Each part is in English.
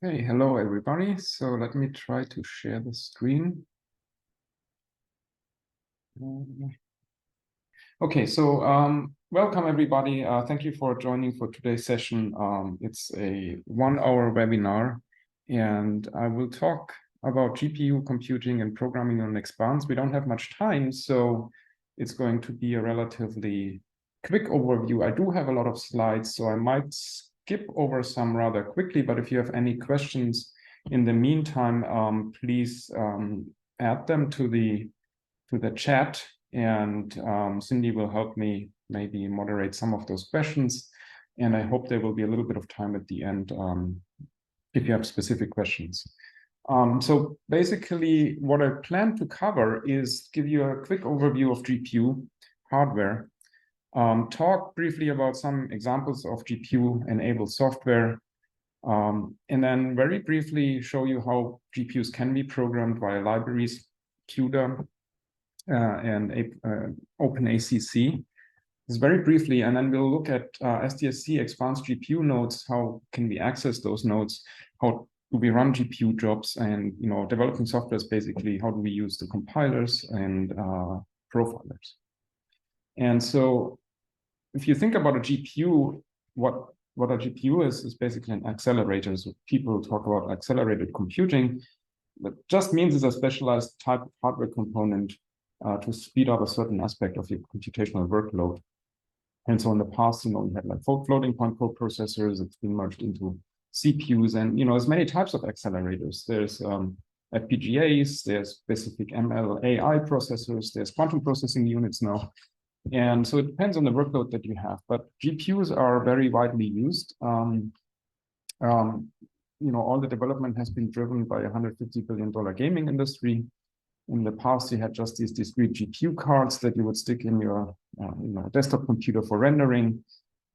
Hey, hello everybody. So let me try to share the screen. Okay, so welcome everybody. Thank you for joining for today's session. It's a 1-hour webinar, and I will talk about GPU computing and programming on Expanse. We don't have much time, so it's going to be a relatively quick overview. I do have a lot of slides, so I might skip over some rather quickly, but if you have any questions in the meantime, please add them to the chat, and Cindy will help me maybe moderate some of those questions. And I hope there will be a little bit of time at the end if you have specific questions. So basically, what I plan to cover is give you a quick overview of GPU hardware, talk briefly about some examples of GPU-enabled software, and then very briefly show you how GPUs can be programmed via libraries, CUDA, and OpenACC. This very briefly, and then we'll look at SDSC Expanse GPU nodes. How can we access those nodes? How do we run GPU jobs? And developing software is basically how do we use the compilers and profilers. And so, if you think about a GPU, what a GPU is basically an accelerator. So people talk about accelerated computing. That just means it's a specialized type of hardware component to speed up a certain aspect of your computational workload. And so in the past, we had like floating point coprocessors. It's been merged into CPUs, and there's many types of accelerators. There's FPGAs, there's specific ML AI processors, there's quantum processing units now. And so it depends on the workload that you have, but GPUs are very widely used. All the development has been driven by a $150 billion gaming industry. In the past, you had just these discrete GPU cards that you would stick in your desktop computer for rendering.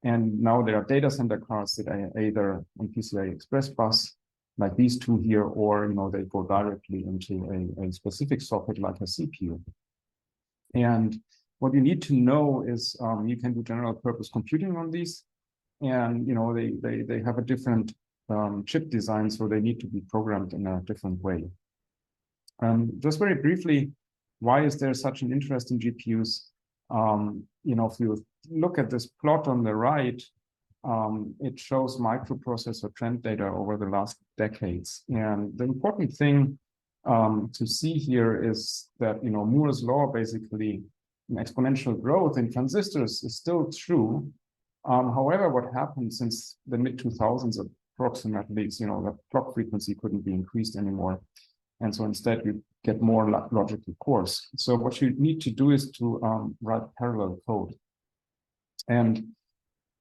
And now there are data center cards that are either on PCI Express bus, like these two here, or they go directly into a specific socket like a CPU. And what you need to know is you can do general purpose computing on these. And they have a different chip design, so they need to be programmed in a different way. Just very briefly, why is there such an interest in GPUs? If you look at this plot on the right, it shows microprocessor trend data over the last decades. And the important thing to see here is that Moore's law, basically exponential growth in transistors, is still true. However, what happened since the mid-2000s approximately is the clock frequency couldn't be increased anymore. And so instead, you get more logical cores. So what you need to do is to write parallel code. And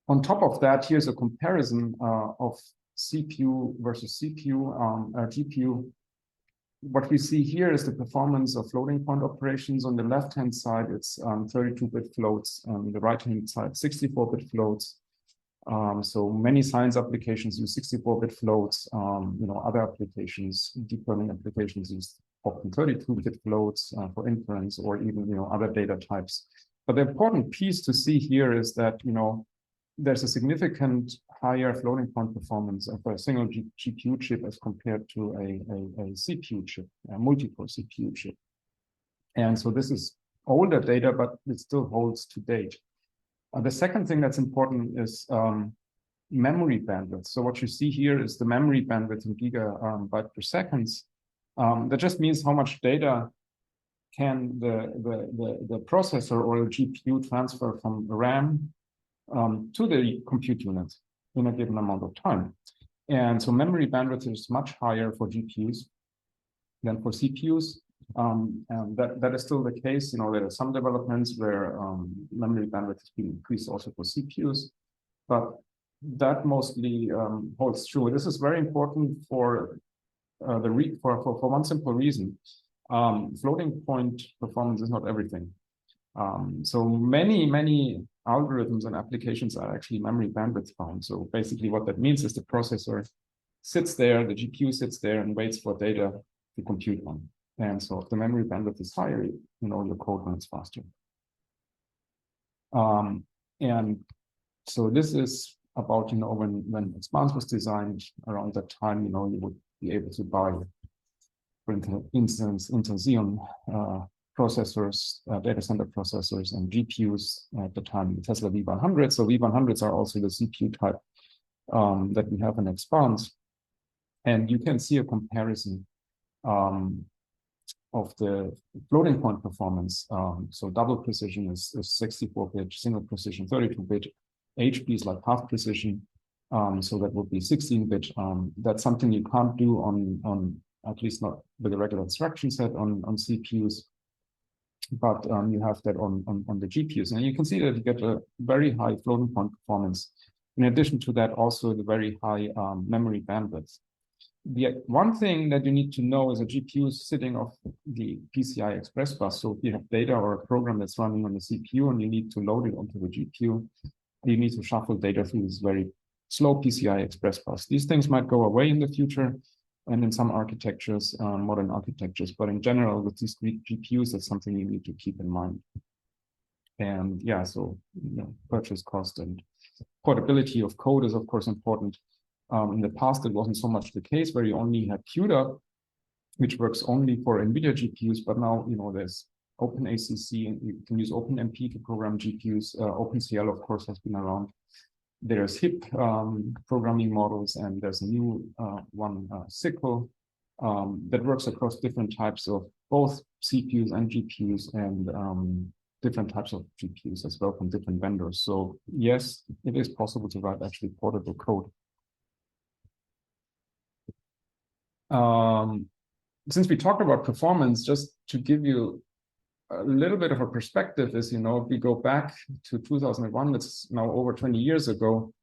on top of that, here's a comparison of CPU versus GPU. What we see here is the performance of floating point operations. On the left-hand side, it's 32-bit floats. On the right-hand side, 64-bit floats. So many science applications use 64-bit floats. Other applications, deep learning applications, use often 32-bit floats for inference, or even other data types. But the important piece to see here is that there's a significant higher floating point performance of a single GPU chip as compared to a CPU chip, a multi-core CPU chip. And so this is older data, but it still holds to date. The second thing that's important is memory bandwidth. So what you see here is the memory bandwidth in gigabyte per seconds. That just means how much data can the processor or the GPU transfer from RAM to the compute unit in a given amount of time. And so memory bandwidth is much higher for GPUs than for CPUs. And that is still the case. There are some developments where memory bandwidth has been increased also for CPUs, but that mostly holds true. This is very important for for one simple reason. Floating point performance is not everything. So many algorithms and applications are actually memory bandwidth bound. So basically what that means is the processor sits there, the GPU sits there and waits for data to compute on. And so if the memory bandwidth is higher, your code runs faster. And so this is about, when Expanse was designed around that time, you would be able to buy, for instance, Intel Xeon processors, data center processors, and GPUs at the time, the Tesla V100. So V100s are also the CPU type that we have in Expanse. And you can see a comparison of the floating point performance. So double precision is 64-bit, single precision 32-bit, HB is like half precision. So that would be 16-bit. That's something you can't do on at least not with a regular instruction set on CPUs. But you have that on the GPUs. And you can see that you get a very high floating point performance. In addition to that, also the very high memory bandwidth. The one thing that you need to know is a GPU is sitting off the PCI Express bus. So if you have data or a program that's running on the CPU and you need to load it onto the GPU, you need to shuffle data through this very slow PCI Express bus. These things might go away in the future and in some architectures, modern architectures. But in general, with these GPUs, that's something you need to keep in mind. And yeah, so purchase cost and portability of code is, of course, important. In the past, it wasn't so much the case where you only had CUDA, which works only for NVIDIA GPUs. But now, there's OpenACC, and you can use OpenMP to program GPUs. OpenCL, of course, has been around. There's HIP programming models, and there's a new one, SQL, that works across different types of both CPUs and GPUs, and different types of GPUs as well from different vendors. So yes, it is possible to write actually portable code. Since we talked about performance, just to give you a little bit of a perspective is, if we go back to 2001, that's now over 20 years ago,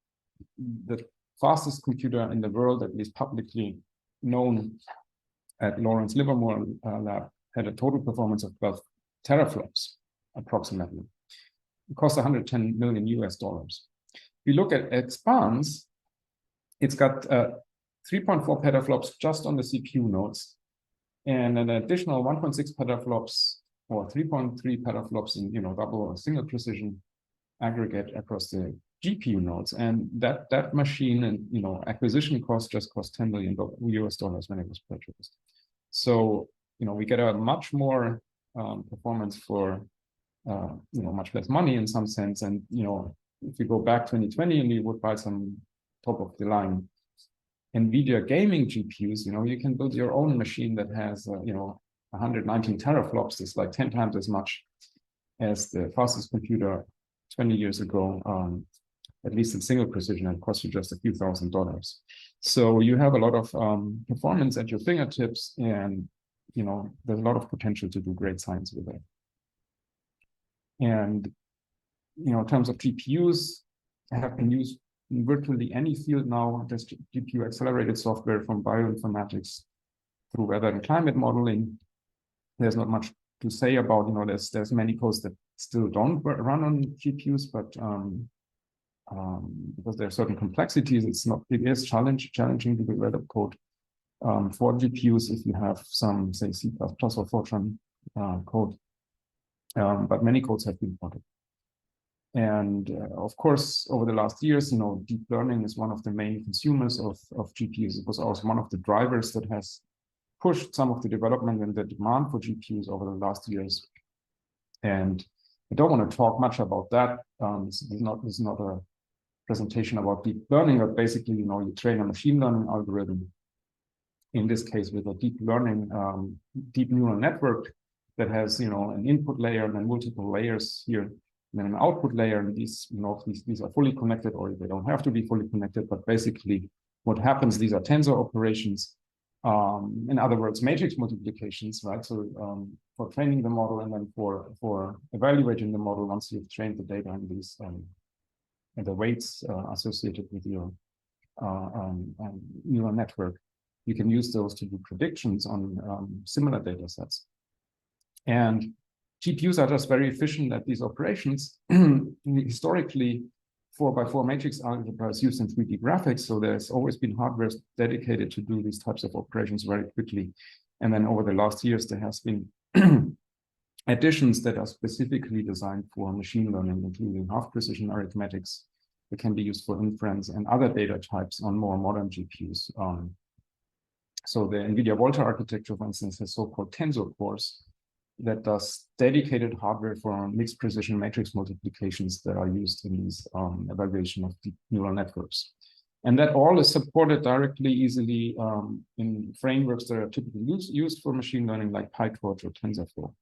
the fastest computer in the world, at least publicly known at Lawrence Livermore lab, had a total performance of 12 teraflops, approximately. It cost $110 million US. If you look at Expanse, it's got 3.4 petaflops just on the CPU nodes, and an additional 1.6 petaflops or 3.3 petaflops in double or single precision aggregate across the GPU nodes. And that machine and acquisition cost just cost $10 million US when it was purchased. So we get a much more performance for much less money in some sense. And if you go back 2020 and you would buy some top of the line NVIDIA gaming GPUs, you can build your own machine that has 119 teraflops. It's like 10 times as much as the fastest computer 20 years ago, at least in single precision, and cost you just a few $1,000s. So you have a lot of performance at your fingertips, and there's a lot of potential to do great science with it. And in terms of GPUs, have been used in virtually any field now. There's GPU accelerated software from bioinformatics through weather and climate modeling. There's not much to say about, there's many codes that still don't run on GPUs, but because there are certain complexities, it is challenging to develop code for GPUs if you have some, say, C++ or Fortran code. But many codes have been ported. And of course, over the last years, deep learning is one of the main consumers of GPUs. It was also one of the drivers that has pushed some of the development and the demand for GPUs over the last years. And I don't want to talk much about that. This is not a presentation about deep learning, but basically, you train a machine learning algorithm, in this case with a deep learning, deep neural network that has, an input layer and then multiple layers here, and then an output layer. And these are fully connected, or they don't have to be fully connected, but basically what happens, these are tensor operations. In other words, matrix multiplications, right? So for training the model and then for evaluating the model once you've trained the data and these and the weights associated with your neural network, you can use those to do predictions on similar data sets. And GPUs are just very efficient at these operations. Historically, 4x4 matrix algebra is used in 3D graphics, so there's always been hardware dedicated to do these types of operations very quickly. And then over the last years, there has been additions that are specifically designed for machine learning, including half-precision arithmetics that can be used for inference and other data types on more modern GPUs. So the NVIDIA Volta architecture, for instance, has so-called tensor cores that does dedicated hardware for mixed precision matrix multiplications that are used in these evaluation of deep neural networks. And that all is supported directly, easily in frameworks that are typically used for machine learning, like PyTorch or TensorFlow.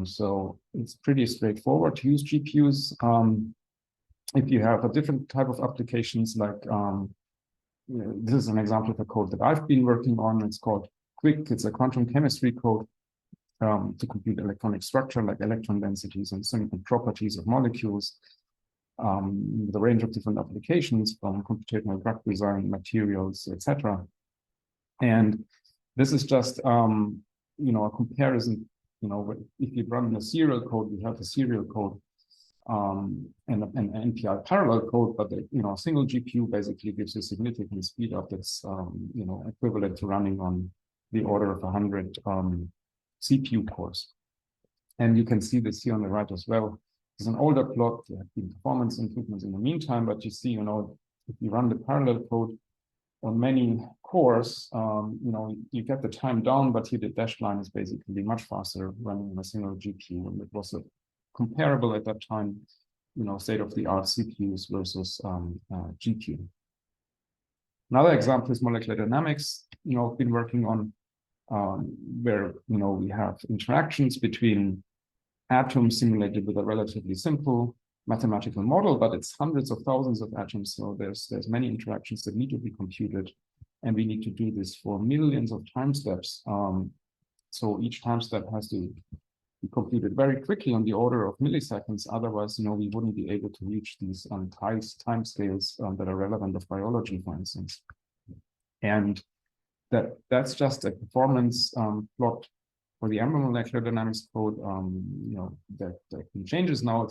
So it's pretty straightforward to use GPUs. If you have a different type of applications, like this is an example of a code that I've been working on. It's called QUIC. It's a quantum chemistry code to compute electronic structure, like electron densities and certain properties of molecules. The range of different applications, from computational drug design, materials, etc. And this is just a comparison. If you run a serial code, we have a serial code and an NPI parallel code, but a single GPU basically gives you significant speed up that's equivalent to running on the order of 100 CPU cores. And you can see this here on the right as well. It's an older plot. There have been performance improvements in the meantime, but you see, if you run the parallel code on many cores, you get the time down, but here the dashed line is basically much faster running on a single GPU, and it was comparable at that time, state-of-the-art CPUs versus GPU. Another example is molecular dynamics. I've been working on where we have interactions between atoms simulated with a relatively simple mathematical model, but it's hundreds of thousands of atoms. So there's many interactions that need to be computed, and we need to do this for millions of time steps. So each time step has to be computed very quickly on the order of milliseconds. Otherwise, we wouldn't be able to reach these time scales that are relevant of biology, for instance. And that's just a performance plot for the Amber molecular dynamics code. That changes now.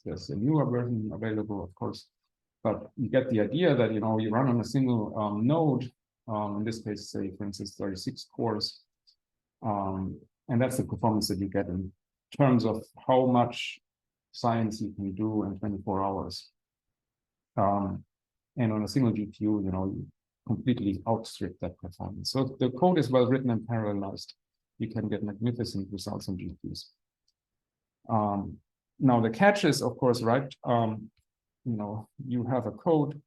There's a newer version available, of course, but you get the idea that you run on a single node. In this case, say for instance 36 cores, and that's the performance that you get in terms of how much science you can do in 24 hours. And on a single GPU, you completely outstrip that performance. So the code is well written and parallelized. You can get magnificent results on GPUs. Now the catch is, of course, right? You have a code.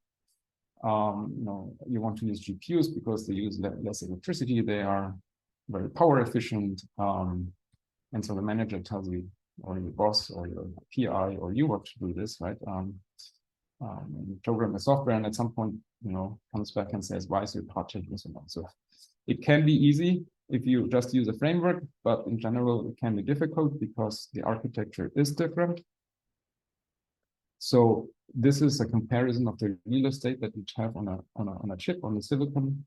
You want to use GPUs because they use less electricity. They are very power efficient. And so the manager tells you, or your boss, or your PI, or you what to do this, right? Program the software, and at some point, comes back and says, why is your part taking so long? So it can be easy if you just use a framework, but in general, it can be difficult because the architecture is different. So this is a comparison of the real estate that we have on a chip, on the silicon,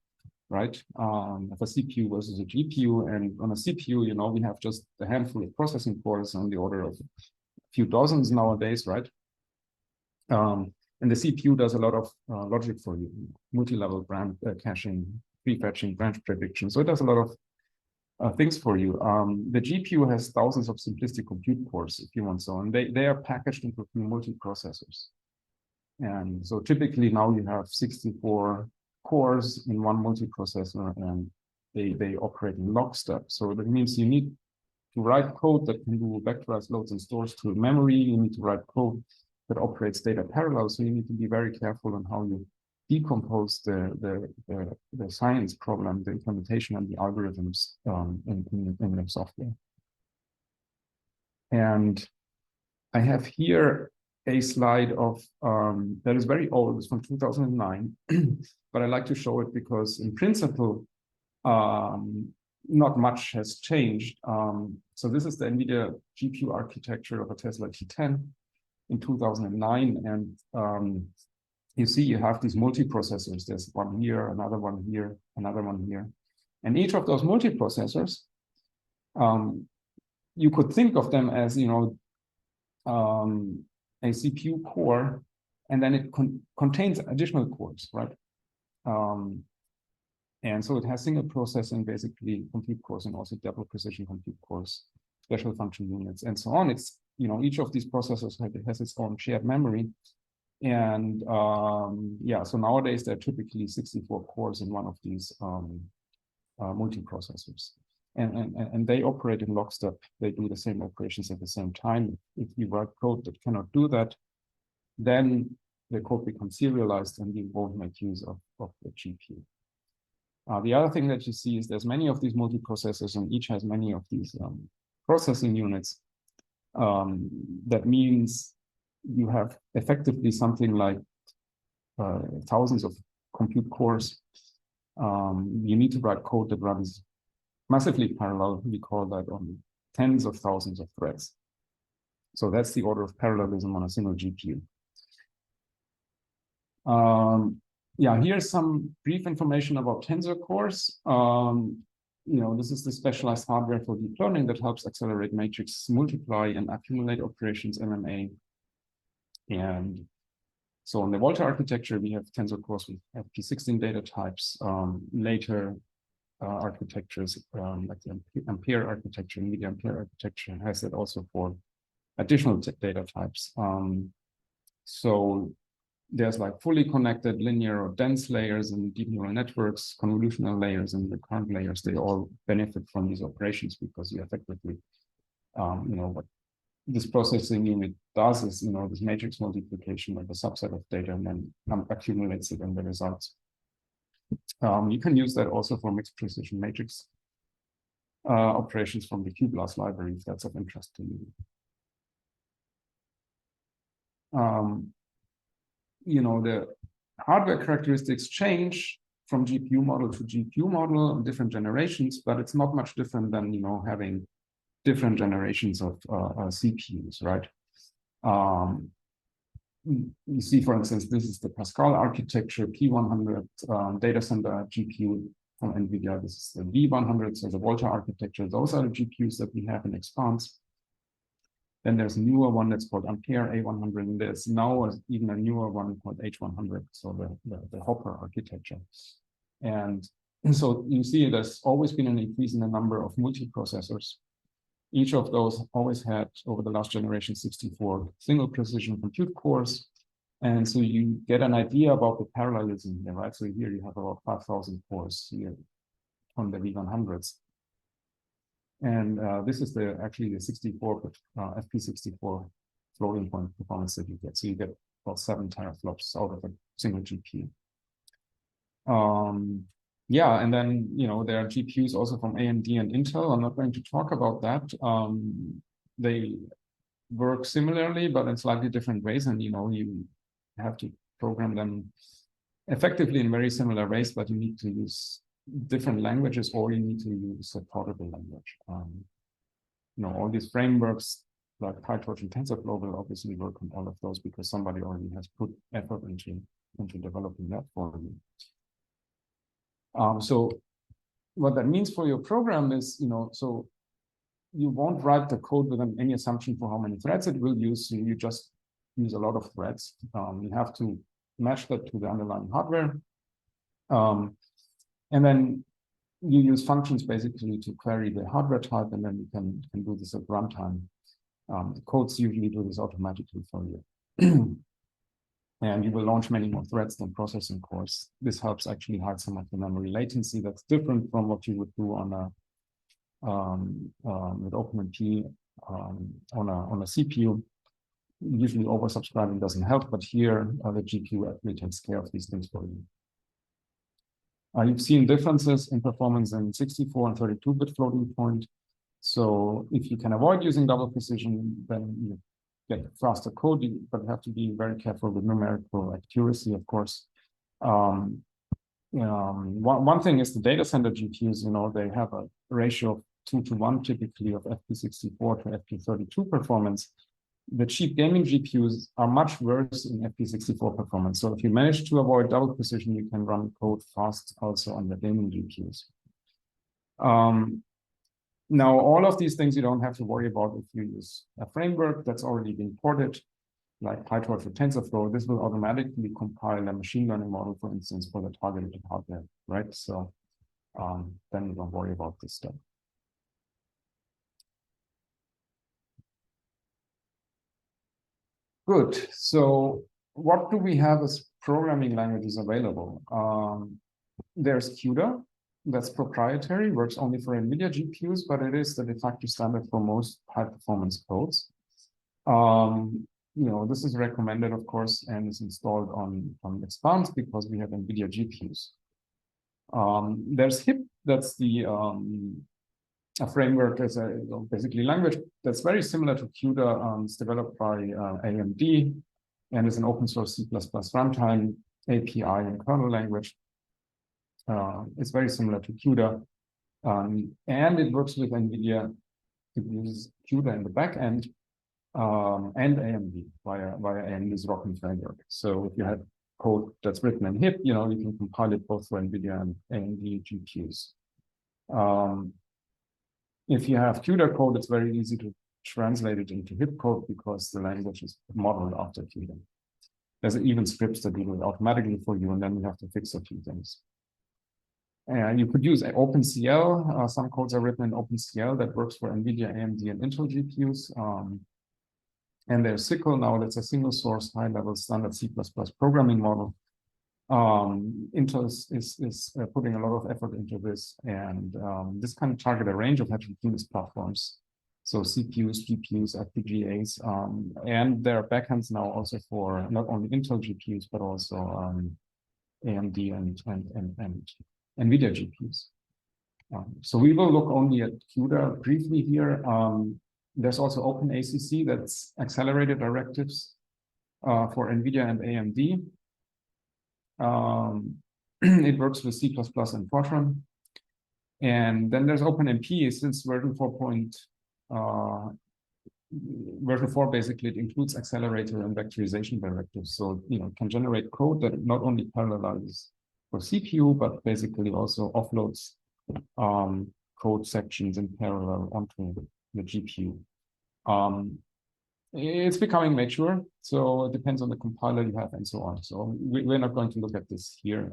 right? Of a CPU versus a GPU. And on a CPU, we have just a handful of processing cores on the order of a few dozens nowadays, right? And the CPU does a lot of logic for you, multi-level branch caching, prefetching, branch prediction. So it does a lot of things for you. The GPU has thousands of simplistic compute cores, if you want so, and they are packaged into a few multiprocessors. And so typically now you have 64 cores in one multiprocessor, and they operate in lockstep. So that means you need to write code that can do vectorized loads and stores to memory. You need to write code that operates data parallel. So you need to be very careful on how you decompose the science problem, the implementation, and the algorithms in the software. And I have here a slide of that is very old. It's from 2009, but I like to show it because in principle, not much has changed. So this is the NVIDIA GPU architecture of a Tesla T10 in 2009, and you see you have these multiprocessors. There's one here, another one here, another one here, and each of those multiprocessors, you could think of them as a CPU core, and then it contains additional cores, right? And so it has single processing, basically compute cores, and also double precision compute cores, special function units, and so on. It's each of these processors has its own shared memory, And yeah, so nowadays there are typically 64 cores in one of these multiprocessors. And they operate in lockstep. They do the same operations at the same time. If you write code that cannot do that, then the code becomes serialized and you won't make use of the GPU. The other thing that you see is there's many of these multiprocessors and each has many of these processing units. That means you have effectively something like thousands of compute cores. You need to write code that runs massively parallel. We call that on tens of thousands of threads. So that's the order of parallelism on a single GPU. Yeah, here's some brief information about tensor cores. This is the specialized hardware for deep learning that helps accelerate matrix multiply and accumulate operations, MMA. And so in the Volta architecture, we have tensor cores with FP16 data types. Later architectures like the Ampere architecture, NVIDIA Ampere architecture has it also for additional data types. So there's like fully connected linear or dense layers in deep neural networks, convolutional layers, and recurrent layers. They all benefit from these operations because you effectively, what this processing unit does is, this matrix multiplication of a subset of data and then accumulates it in the results. You can use that also for mixed precision matrix operations from the QBLAS library, if that's of interest to you. The hardware characteristics change from GPU model to GPU model in different generations, but it's not much different than, having different generations of CPUs, right? You see, for instance, this is the Pascal architecture, P100 data center GPU from NVIDIA. This is the V100, so the Volta architecture. Those are the GPUs that we have in Expanse. Then there's a newer one that's called Ampere A100, and there's now even a newer one called H100, so the Hopper architecture. And so you see there's always been an increase in the number of multiprocessors. Each of those always had, over the last generation, 64 single precision compute cores. And so you get an idea about the parallelism here, right? So here you have about 5,000 cores here on the V100s. And this is actually the 64 FP64 floating point performance that you get. So you get about 7 teraflops out of a single GPU. Yeah, and then there are GPUs also from AMD and Intel. I'm not going to talk about that. They work similarly, but in slightly different ways. And you have to program them effectively in very similar ways, but you need to use different languages, or you need to use a portable language. All these frameworks like PyTorch and TensorFlow will obviously work on all of those because somebody already has put effort into developing that for you. So what that means for your program is, so you won't write the code with any assumption for how many threads it will use. So you just use a lot of threads. You have to match that to the underlying hardware. And then you use functions basically to query the hardware type, and then you can do this at runtime. The codes usually do this automatically for you. And you will launch many more threads than processing cores. This helps actually hide some of the memory latency that's different from what you would do on with OpenACC on a CPU. Usually oversubscribing doesn't help, but here the GPU actually takes care of these things for you. You've seen differences in performance in 64 and 32-bit floating point. So if you can avoid using double precision, then you get faster code, but you have to be very careful with numerical accuracy, of course. One thing is the data center GPUs, they have a ratio of 2:1 typically of FP64 to FP32 performance. The cheap gaming GPUs are much worse in FP64 performance. So if you manage to avoid double precision, you can run code fast also on the gaming GPUs. Now, all of these things you don't have to worry about if you use a framework that's already been ported, like PyTorch or TensorFlow. This will automatically compile a machine learning model, for instance, for the targeted hardware, right? So then you don't worry about this stuff. Good. So what do we have as programming languages available? There's CUDA, that's proprietary, works only for NVIDIA GPUs, but it is the de facto standard for most high-performance codes. This is recommended, of course, and is installed on Expanse because we have NVIDIA GPUs. There's HIP, that's the a framework as a basically language that's very similar to CUDA. It's developed by AMD and is an open source C++ runtime API and kernel language. It's very similar to CUDA, and it works with NVIDIA. It uses CUDA in the back end and AMD via AMD's ROCm framework. So if you have code that's written in HIP, you can compile it both for NVIDIA and AMD GPUs. If you have CUDA code, it's very easy to translate it into HIP code because the language is modeled after CUDA. There's even scripts that do it automatically for you, and then you have to fix a few things. And you could use OpenCL. Some codes are written in OpenCL that works for NVIDIA, AMD, and Intel GPUs. And there's SYCL now. That's a single source, high-level standard C++ programming model. Intel is putting a lot of effort into this, and this can target a range of heterogeneous platforms. So CPUs, GPUs, FPGAs, and there are backends now also for not only Intel GPUs, but also AMD and NVIDIA GPUs. So we will look only at CUDA briefly here. There's also OpenACC, that's accelerated directives for NVIDIA and AMD. It works with C++ and Fortran. And then there's OpenMP. Since version 4 basically, it includes accelerator and vectorization directives. So, it can generate code that not only parallelizes for CPU, but basically also offloads code sections in parallel onto the GPU. It's becoming mature, so it depends on the compiler you have and so on. So we're not going to look at this here.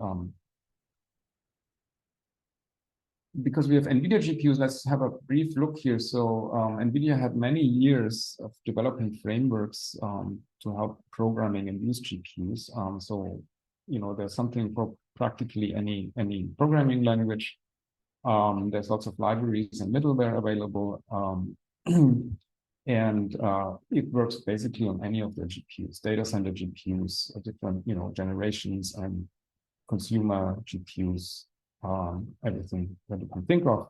Because we have NVIDIA GPUs, let's have a brief look here. So NVIDIA had many years of developing frameworks to help programming and use GPUs. So, there's something for practically any programming language. There's lots of libraries and middleware available. And it works basically on any of the GPUs, data center GPUs, different, generations, and consumer GPUs, everything that you can think of.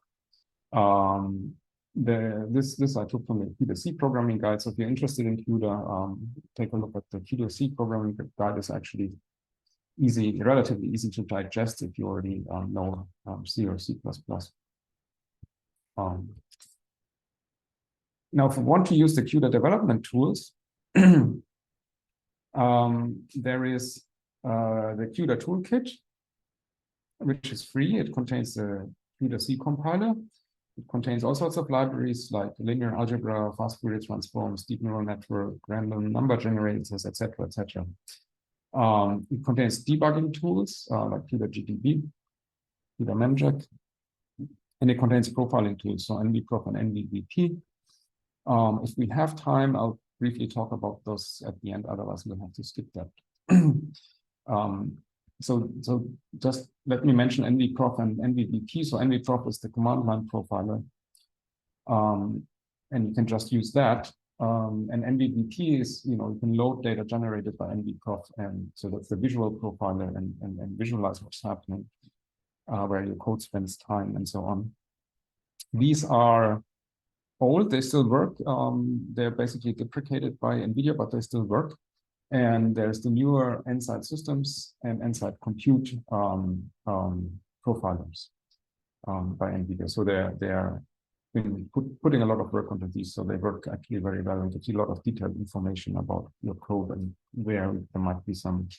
This I took from the CUDA C programming guide. So if you're interested in CUDA, take a look at the CUDA C programming guide. Is actually relatively easy to digest if you already know C or C++. Now, if you want to use the CUDA development tools, there is the CUDA Toolkit, which is free. It contains the CUDA C compiler. It contains all sorts of libraries like linear algebra, fast Fourier transforms, deep neural network, random number generators, etc., etc. It contains debugging tools like CUDA GDB, CUDA memjack, and it contains profiling tools, so NVProf and NVVP. If we have time, I'll briefly talk about those at the end, otherwise we'll have to skip that. So just let me mention NVProf and NVVP. So NVProf is the command line profiler, and you can just use that. And NVVP is, you can load data generated by NVProf, and so that's the visual profiler and visualize what's happening, where your code spends time and so on. These are old, they still work. They're basically deprecated by NVIDIA, but they still work. And there's the newer Nsight systems and Nsight compute profilers by NVIDIA. So they're putting a lot of work onto these. So they work actually very well and gives you a lot of detailed information about your code and where there might be some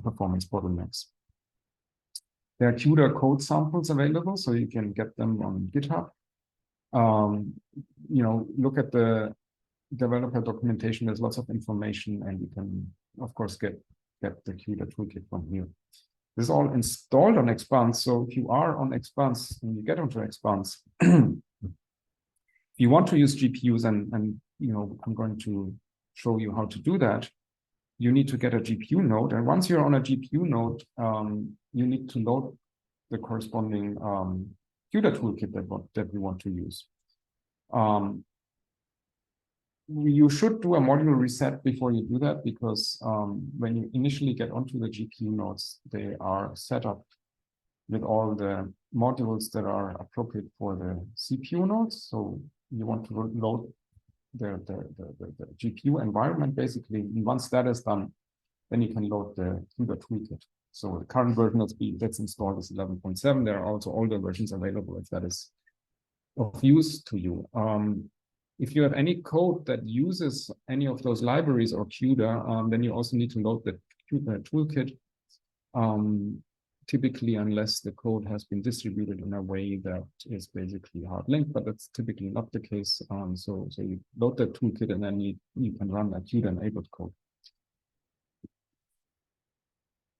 performance bottlenecks. There are CUDA code samples available, so you can get them on GitHub. Look at the developer documentation. There's lots of information, and you can, of course, get the CUDA toolkit from here. This is all installed on Expanse. So if you are on Expanse and you get onto Expanse, you want to use GPUs, and I'm going to show you how to do that. you need to get a GPU node. And once you're on a GPU node, you need to load the corresponding CUDA toolkit that we want to use. You should do a module reset before you do that, because when you initially get onto the GPU nodes, they are set up with all the modules that are appropriate for the CPU nodes. So you want to load the GPU environment, basically. And once that is done, then you can load the CUDA toolkit. So the current version that's installed is 11.7. There are also older versions available if that is of use to you. If you have any code that uses any of those libraries or CUDA, then you also need to load the CUDA toolkit. Typically, unless the code has been distributed in a way that is basically hard linked, but that's typically not the case. So you load the toolkit and then you can run a CUDA-enabled code.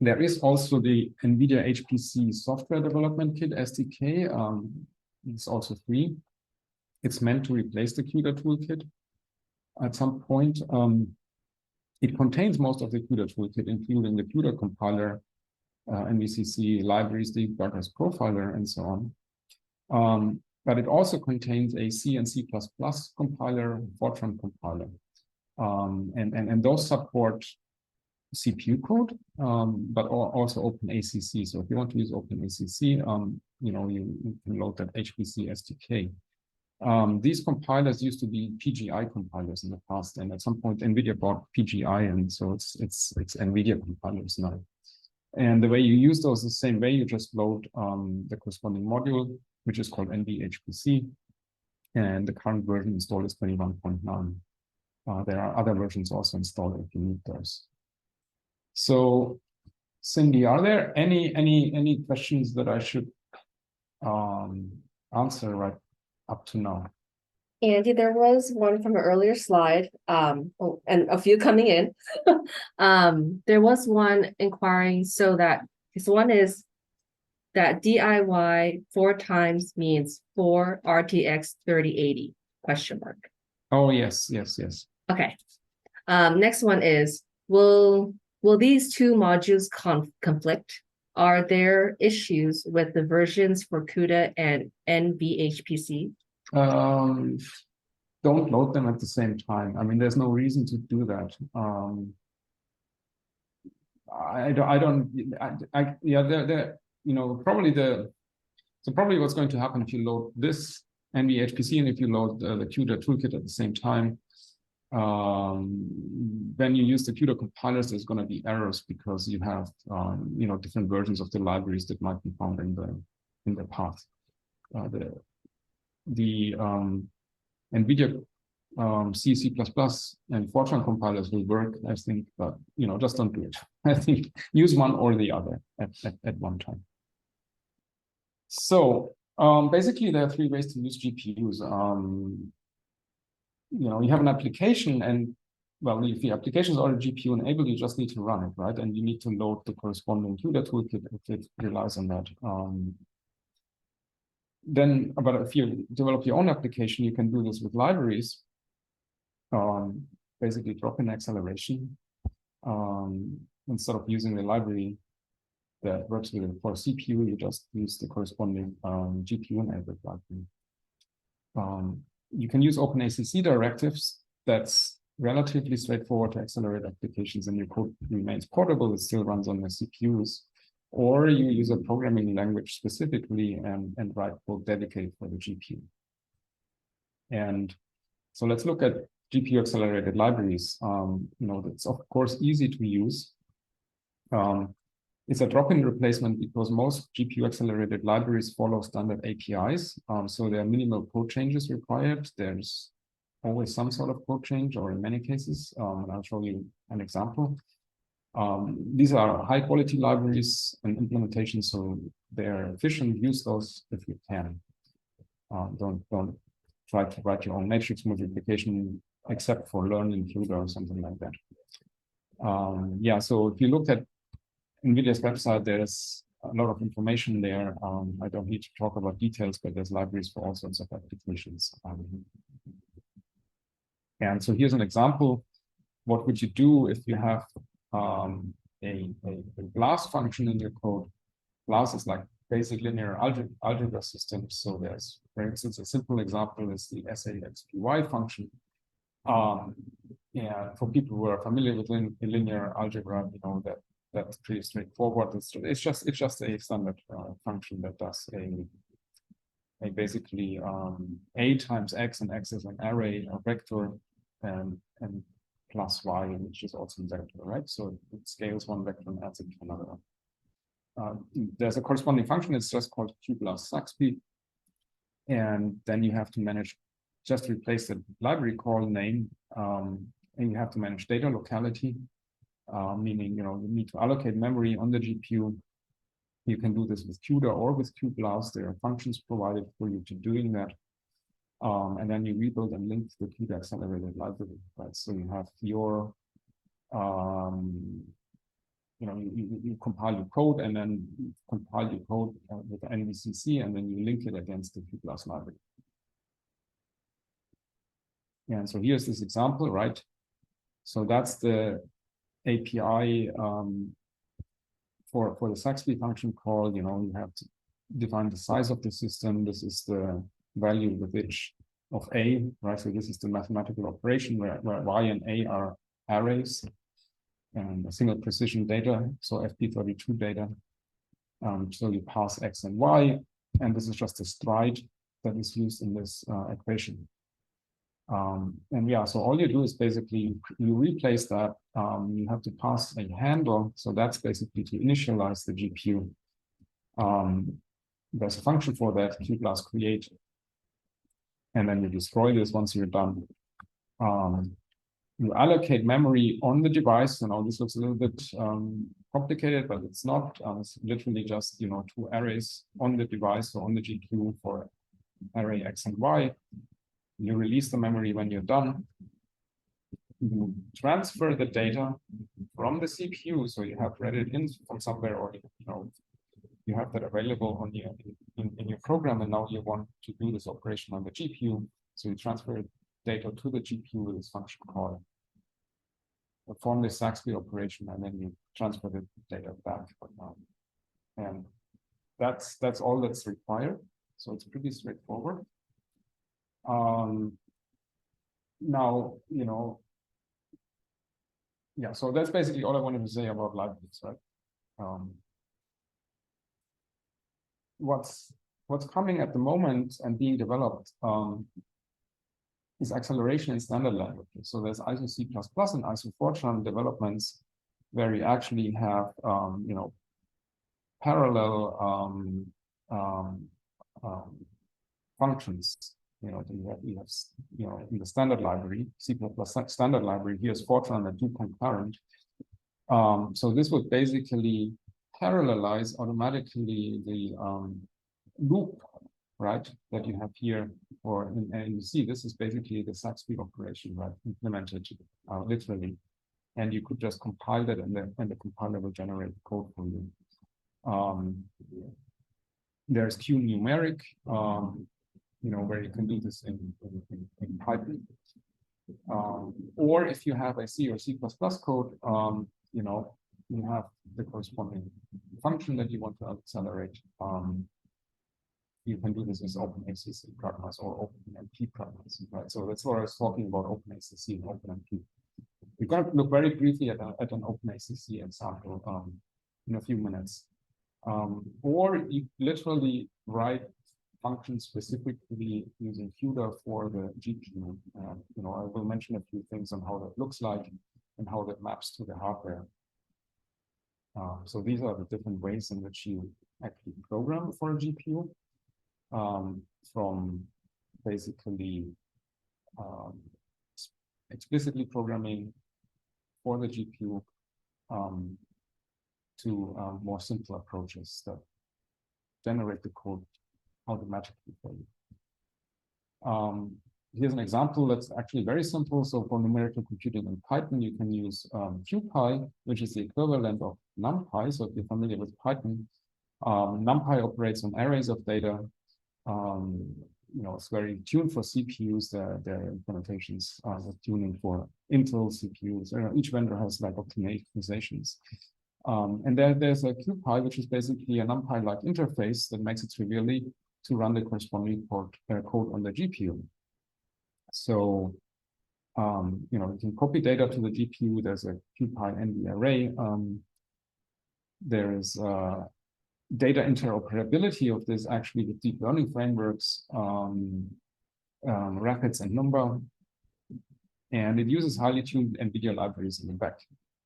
There is also the NVIDIA HPC Software Development Kit, SDK. It's also free. It's meant to replace the CUDA toolkit at some point. It contains most of the CUDA toolkit, including the CUDA compiler, NVCC libraries, debuggers, profiler, and so on. But it also contains a C and C++ compiler, Fortran compiler. And those support CPU code, but also OpenACC. So if you want to use OpenACC, you can load that HPC SDK. These compilers used to be PGI compilers in the past, and at some point NVIDIA bought PGI, and so it's NVIDIA compilers now. And the way you use those is the same way. You just load the corresponding module, which is called NVHPC, and the current version installed is 21.9. There are other versions also installed if you need those. So, Cindy, are there any questions that I should answer right up to now? Andy, there was one from an earlier slide, and a few coming in. There was one inquiring, so one is that DIY 4 times means 4 RTX 3080 ? Oh, yes. Okay. Next one is, will these two modules conflict? Are there issues with the versions for CUDA and NVHPC? Don't load them at the same time. I mean, there's no reason to do that. Probably what's going to happen if you load this NVHPC and if you load the CUDA toolkit at the same time, when you use the CUDA compilers, there's going to be errors because you have different versions of the libraries that might be found in the path. The NVIDIA C, C++, and Fortran compilers will work, I think, but just don't do it. I think use one or the other at one time. So basically, there are 3 ways to use GPUs. You have an application, and well, if the application is already GPU enabled, you just need to run it, right? And you need to load the corresponding CUDA toolkit if it relies on that. But if you develop your own application, you can do this with libraries. Basically, drop-in acceleration. Instead of using the library that works with it for CPU, you just use the corresponding GPU-enabled library. You can use OpenACC directives. That's relatively straightforward to accelerate applications, and your code remains portable. It still runs on the CPUs. Or you use a programming language specifically and write code dedicated for the GPU. And so let's look at GPU accelerated libraries. It's of course easy to use. It's a drop-in replacement because most GPU accelerated libraries follow standard APIs. So there are minimal code changes required. There's always some sort of code change, or in many cases, and I'll show you an example. These are high quality libraries and implementations, so they're efficient. Use those if you can. Don't try to write your own matrix multiplication except for learning CUDA or something like that. So if you look at NVIDIA's website, there's a lot of information there. I don't need to talk about details, but there's libraries for all sorts of applications. And so here's an example. What would you do if you have a BLAS function in your code. BLAS is like basic linear algebra systems. So there's, for instance, a simple example is the SAXPY function. Yeah, for people who are familiar with linear algebra, you know that's pretty straightforward. It's just a standard function that does a basically a times x, and x is an array, a vector, and plus y, which is also a vector, right? So it scales one vector and adds it to another. There's a corresponding function. It's just called q plus saxp, and then you have to manage. Just replace the library call name, and you have to manage data locality, meaning you need to allocate memory on the GPU. You can do this with CUDA or with QBLAS. There are functions provided for you to doing that. And then you rebuild and link the CUDA accelerated library, right? So you have your, you compile your code and then compile your code with NVICC, and then you link it against the QBLAS library. Yeah, and so here's this example, right? So that's the API for the saxp function call. You have to define the size of the system. This is the value with which of A, right? So this is the mathematical operation where Y and A are arrays and a single precision data, so FP32 data. So you pass X and Y, and this is just a stride that is used in this equation. And yeah, so all you do is basically you replace that. You have to pass a handle, so that's basically to initialize the GPU. There's a function for that, q plus create, and then you destroy this once you're done. You allocate memory on the device. This looks a little bit complicated, but it's not. It's literally just two arrays on the device, so on the GPU for array X and Y. You release the memory when you're done. You transfer the data from the CPU, so you have read it in from somewhere, or you have that available on your in your program, and now you want to do this operation on the GPU. So you transfer data to the GPU with this function call. Perform this saxp operation, and then you transfer the data back. And that's all that's required. So it's pretty straightforward. Now, yeah, so that's basically all I wanted to say about libraries, right? What's coming at the moment and being developed is acceleration in standard languages. So there's ISO C++ and ISO Fortran developments where we actually have, parallel functions. You have in the standard library, C++ standard library, here's Fortran and do concurrent. So this would basically parallelize automatically the loop, right, that you have here, and you see this is basically the saxp operation, right, implemented literally, and you could just compile that, and the compiler will generate the code for you. There's Q numeric, where you can do this in Python. Or if you have a C or C++ code, you have the corresponding function that you want to accelerate. You can do this as OpenACC pragmas or OpenMP pragmas, right? So that's what I was talking about, OpenACC and OpenMP. We're going to look very briefly at an OpenACC example in a few minutes. Or you literally write functions specifically using CUDA for the GPU. I will mention a few things on how that looks like and how that maps to the hardware. So these are the different ways in which you actually program for a GPU, from basically explicitly programming for the GPU to more simple approaches that generate the code automatically for you. Here's an example that's actually very simple. So for numerical computing in Python, you can use QPy, which is the equivalent of NumPy. So if you're familiar with Python, NumPy operates on arrays of data. it's very tuned for CPUs. Their implementations are tuning for Intel CPUs. Each vendor has like optimizations. And there's a QPy, which is basically a NumPy-like interface that makes it trivially to run the corresponding code on the GPU. So, you can copy data to the GPU. There's a QPy NV array. There is data interoperability of this actually with deep learning frameworks, Rapids and Number. And it uses highly tuned NVIDIA libraries in the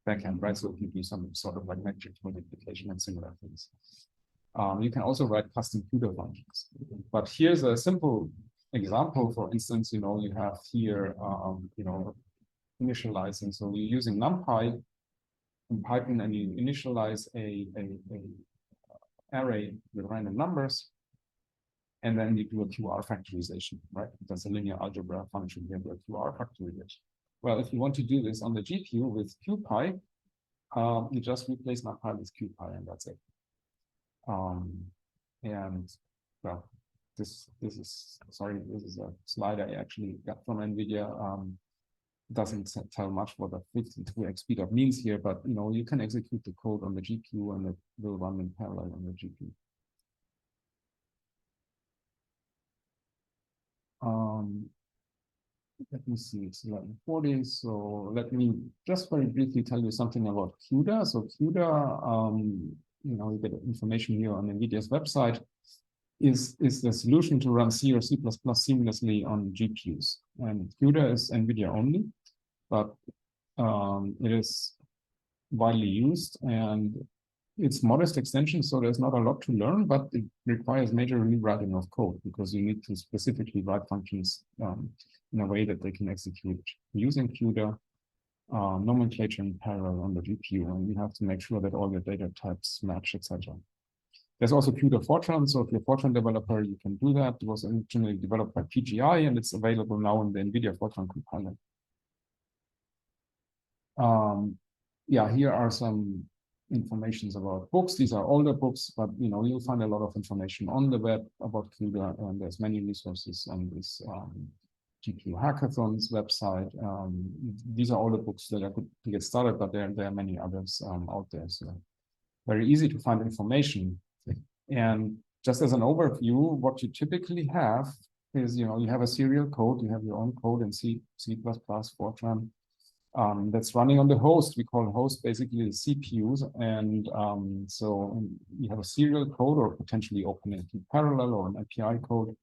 backend, right? So it can do some sort of like matrix multiplication and similar things. You can also write custom CUDA functions. But here's a simple example. For instance, you have here, initializing. So you're using NumPy in Python, and you initialize a array with random numbers, and then you do a QR factorization, right? That's a linear algebra function here with a QR factorization. Well, if you want to do this on the GPU with QPy, you just replace NumPy with QPy, and that's it. And well, this is a slide I actually got from NVIDIA. Doesn't tell much what a 52x speedup means here, but you can execute the code on the GPU and it will run in parallel on the GPU. Let me see, it's 11:40. So let me just very briefly tell you something about CUDA. So CUDA, you get information here on NVIDIA's website, is the solution to run C or C++ seamlessly on GPUs. And CUDA is NVIDIA only, but it is widely used, and it's modest extension, so there's not a lot to learn, but it requires major rewriting of code because you need to specifically write functions in a way that they can execute using CUDA nomenclature in parallel on the GPU, and you have to make sure that all your data types match, etc. There's also CUDA Fortran, so if you're a Fortran developer, you can do that. It was originally developed by PGI, and it's available now in the NVIDIA Fortran compiler. Yeah, here are some informations about books. These are older books, but you'll find a lot of information on the web about CUDA, and there's many resources on this GPU Hackathon's website. These are all the books that are good to get started, but there are many others out there. So very easy to find information. And just as an overview, what you typically have is, you have a serial code, you have your own code in C, C++, Fortran, that's running on the host. We call host basically the CPUs. And so you have a serial code or potentially OpenACC parallel or an API code.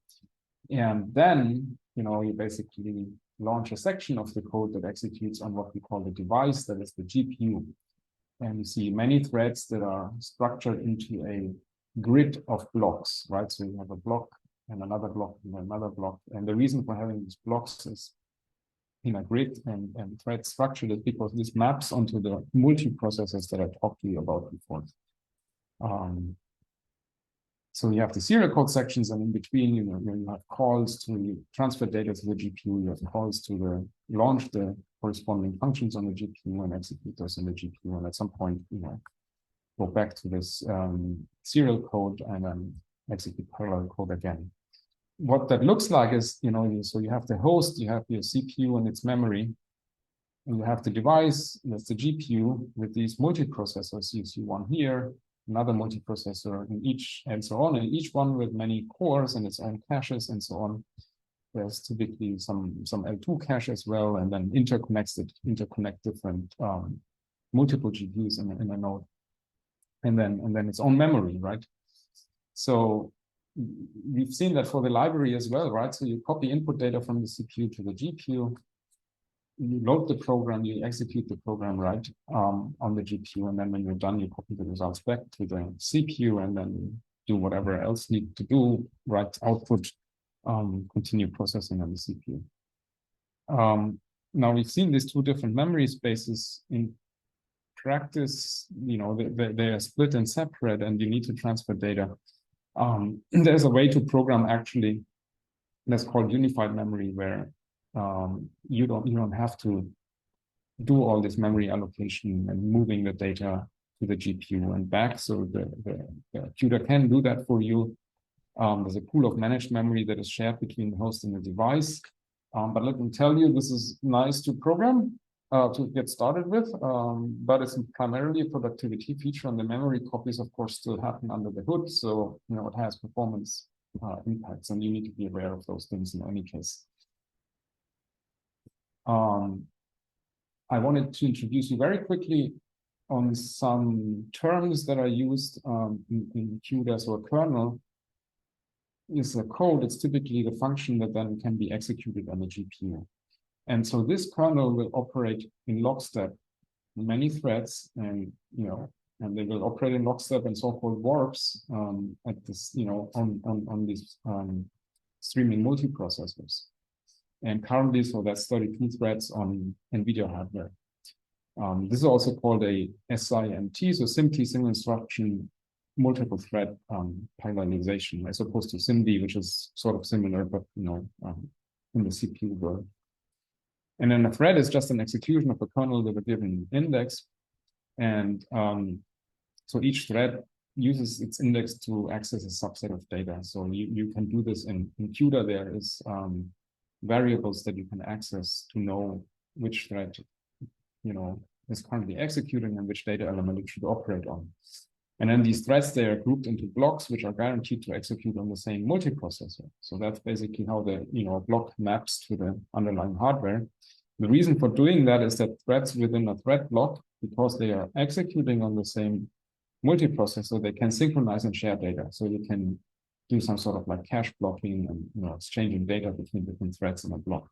And then, you basically launch a section of the code that executes on what we call the device, that is the GPU. And you see many threads that are structured into a grid of blocks, right? So you have a block and another block and another block. And the reason for having these blocks is in a grid and thread structure is because this maps onto the multiprocessors that I talked to you about before. So you have the serial code sections, and in between, you have calls to transfer data to the GPU. You have calls to launch the corresponding functions on the GPU and execute those in the GPU. And at some point, go back to this serial code and then execute parallel code again. What that looks like is, so you have the host, you have your CPU and its memory, and you have the device, that's the GPU with these multiprocessors. You see one here, another multiprocessor in each, and so on, and each one with many cores and its own caches and so on. There's typically some L2 cache as well, and then interconnect different multiple GPUs in a node, and then its own memory, right? So we've seen that for the library as well, right? So you copy input data from the CPU to the GPU, you load the program, you execute the program, right, on the GPU, and then when you're done, you copy the results back to the CPU, and then do whatever else need to do, right, output, continue processing on the CPU. Now we've seen these two different memory spaces in practice. They are split and separate, and you need to transfer data. There's a way to program actually that's called unified memory, where you don't have to do all this memory allocation and moving the data to the GPU and back. So the CUDA can do that for you. There's a pool of managed memory that is shared between the host and the device. But let me tell you, this is nice to program, to get started with, but it's primarily a productivity feature, and the memory copies, of course, still happen under the hood. So, it has performance impacts, and you need to be aware of those things in any case. I wanted to introduce you very quickly on some terms that are used in CUDA. So a kernel is a code. It's typically the function that then can be executed on the GPU. And so this kernel will operate in lockstep, many threads, and and they will operate in lockstep and so-called warps at this, on these streaming multiprocessors. And currently, so that's 32 threads on NVIDIA hardware. This is also called a SIMT, so simply single instruction multiple thread parallelization, as opposed to SIMD, which is sort of similar, but in the CPU world. And then a thread is just an execution of a kernel with a given index. And so each thread uses its index to access a subset of data. So you can do this in CUDA. There is variables that you can access to know which thread is currently executing and which data element it should operate on. And then these threads, they are grouped into blocks, which are guaranteed to execute on the same multiprocessor. So that's basically how the block maps to the underlying hardware. The reason for doing that is that threads within a thread block, because they are executing on the same multiprocessor, they can synchronize and share data. So you can do some sort of like cache blocking and exchanging data between different threads in a block,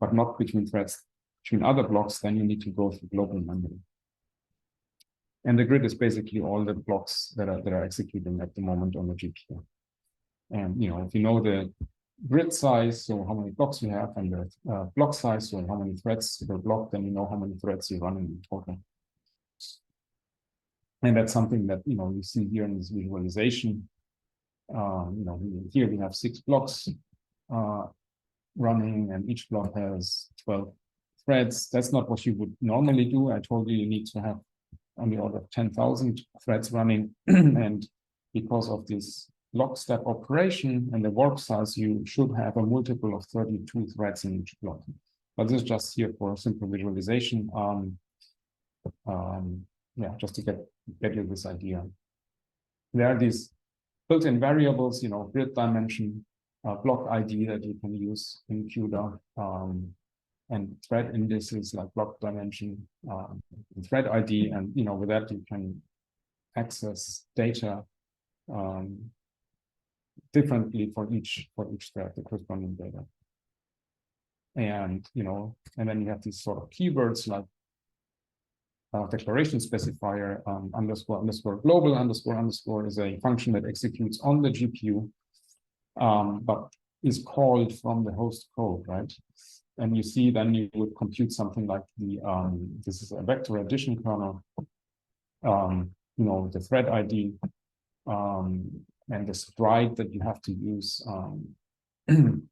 but not between threads between other blocks. Then you need to go through global memory. And the grid is basically all the blocks that are executing at the moment on the GPU. And if you know the grid size, so how many blocks you have, and the block size, so how many threads per block, then you know how many threads you're running in total. And that's something that you see here in this visualization. Here we have 6 blocks running, and each block has 12 threads. That's not what you would normally do. I told you need to have on the order of 10,000 threads running, and because of this lockstep operation and the warp size, you should have a multiple of 32 threads in each block. But this is just here for a simple visualization. Just to get you this idea. There are these built-in variables, grid dimension, block ID that you can use in CUDA, and thread indices like block dimension, thread ID, and with that you can access data differently for each thread, the corresponding data. And and then you have these sort of keywords like declaration specifier, __ global __ is a function that executes on the GPU, but is called from the host code, right? And you see, then you would compute something like this is a vector addition kernel, the thread ID, and the stride that you have to use, and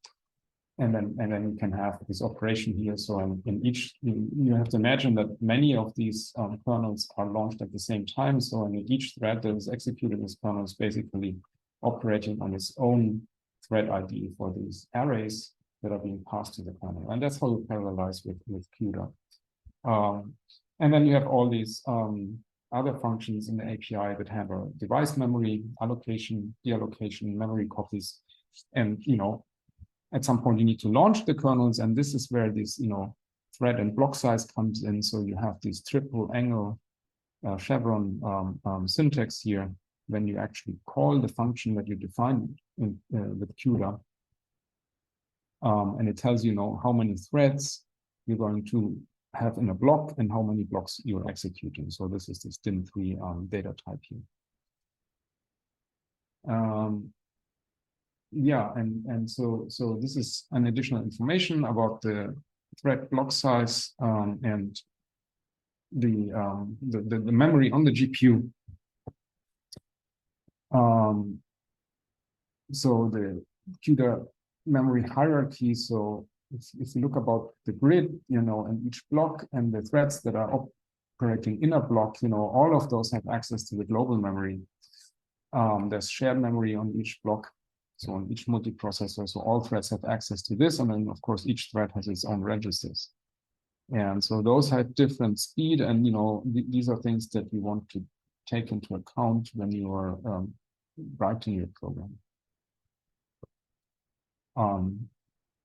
then you can have this operation here. So in each, you have to imagine that many of these kernels are launched at the same time. So in each thread that is executed, this kernel is basically operating on its own thread ID for these arrays that are being passed to the kernel. And that's how you parallelize with CUDA. And then you have all these other functions in the API that handle device memory, allocation, deallocation, memory copies. And, at some point you need to launch the kernels, and this is where this, thread and block size comes in. So you have this triple angle chevron syntax here when you actually call the function that you define with CUDA. And it tells you, how many threads you're going to have in a block and how many blocks you're executing. So this is this DIN3 data type here. And so this is an additional information about the thread block size and the memory on the GPU. So the CUDA memory hierarchy. So if you look about the grid, and each block and the threads that are operating in a block, all of those have access to the global memory. There's shared memory on each block, so on each multiprocessor. So all threads have access to this, and then of course each thread has its own registers. And so those have different speed, and these are things that you want to take into account when you are writing your program.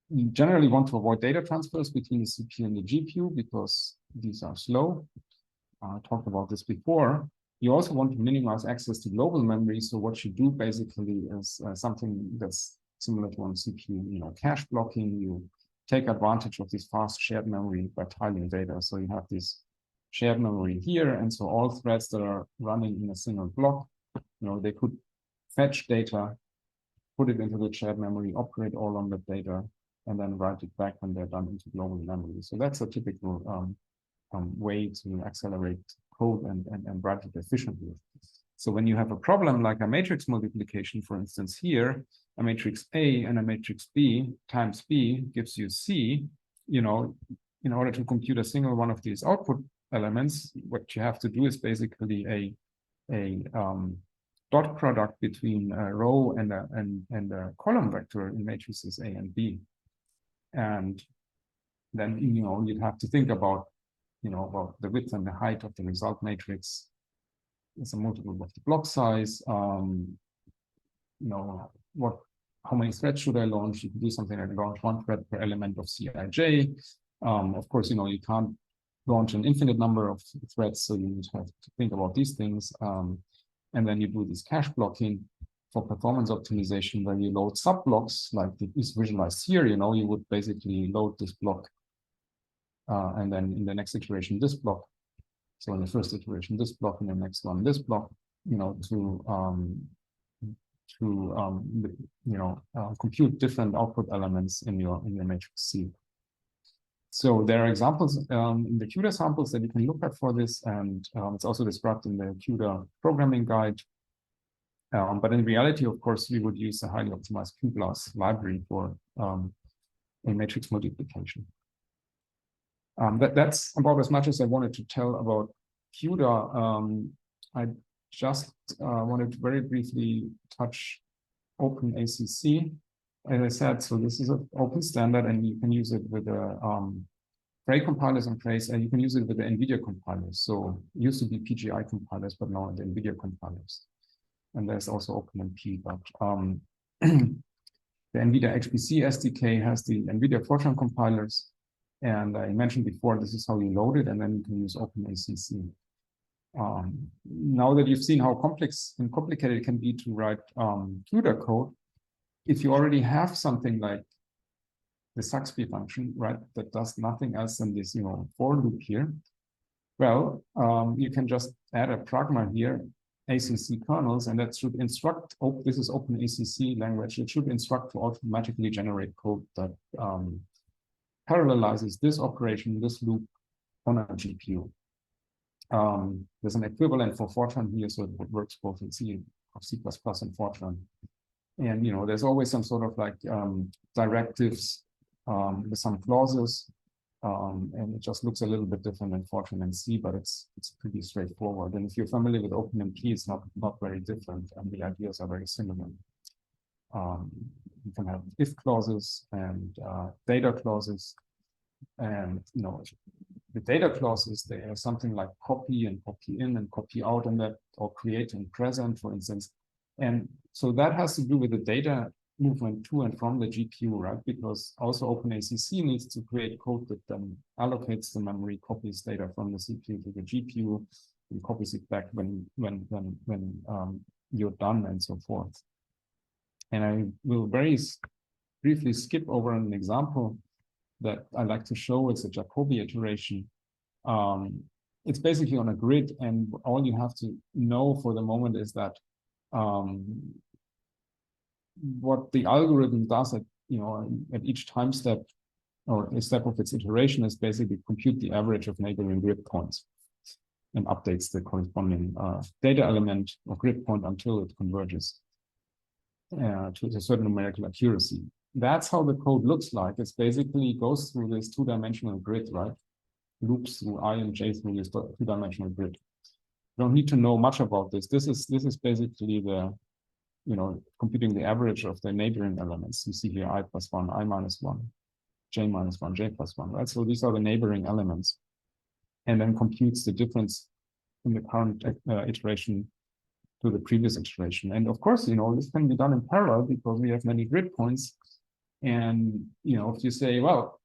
You generally want to avoid data transfers between the CPU and the GPU because these are slow. I talked about this before. You also want to minimize access to global memory. So what you do basically is something that's similar to on CPU, cache blocking. You take advantage of this fast shared memory by tiling data. So you have this shared memory here, and so all threads that are running in a single block, they could fetch data, put it into the shared memory, operate all on the data, and then write it back when they're done into global memory. So that's a typical way to accelerate code and write it efficiently. So when you have a problem like a matrix multiplication, for instance, here, a matrix A and a matrix B times B gives you C, in order to compute a single one of these output elements, what you have to do is basically a dot product between a row and a column vector in matrices A and B. And then, you'd have to think about, about the width and the height of the result matrix. It's a multiple of the block size. How many threads should I launch? You can do something like launch one thread per element of Cij. Of course, you can't launch an infinite number of threads, so you have to think about these things. And then you do this cache blocking for performance optimization, where you load sub-blocks like is visualized here. You would basically load this block, and then in the next iteration, this block. So in the first iteration, this block, in the next one, this block, compute different output elements in your matrix C. So there are examples in the CUDA samples that you can look at for this, and it's also described in the CUDA programming guide. But in reality, of course, we would use a highly optimized QBLAS library for a matrix multiplication. That's about as much as I wanted to tell about CUDA. I just wanted to very briefly touch OpenACC. As I said, so this is an open standard, and you can use it with the Cray compilers and Crays, and you can use it with the NVIDIA compilers. So it used to be PGI compilers, but now the NVIDIA compilers. And there's also OpenMP, but the NVIDIA HPC SDK has the NVIDIA Fortran compilers. And I mentioned before, this is how you load it, and then you can use OpenACC. Now that you've seen how complex and complicated it can be to write CUDA code, if you already have something like the Saxby function, right, that does nothing else than this, for loop here, well, you can just add a pragma here, ACC kernels, and that should instruct, this is OpenACC language, it should instruct to automatically generate code that parallelizes this operation, this loop on a GPU. There's an equivalent for Fortran here, so it works both in C and Fortran. And there's always some sort of like directives with some clauses, and it just looks a little bit different than Fortran and C, but it's pretty straightforward. And if you're familiar with OpenMP, it's not very different, and the ideas are very similar. You can have if clauses and data clauses, and the data clauses, they have something like copy and copy in and copy out, and that, or create and present, for instance. And so that has to do with the data movement to and from the GPU, right? Because also OpenACC needs to create code that then allocates the memory, copies data from the CPU to the GPU, and copies it back when you're done, and so forth. And I will very briefly skip over an example that I like to show. It's a Jacobi iteration. It's basically on a grid, and all you have to know for the moment is that what the algorithm does at each time step or a step of its iteration is basically compute the average of neighboring grid points and updates the corresponding data element or grid point until it converges to a certain numerical accuracy. That's how the code looks like. It's basically goes through this two-dimensional grid, right? Loops through I and j through this two-dimensional grid. don't need to know much about this. This is basically the, computing the average of the neighboring elements. You see here I+1, I-1, J-1, J+1, right? So these are the neighboring elements, and then computes the difference in the current iteration to the previous iteration. And of course, this can be done in parallel because we have many grid points. And, if you say, well,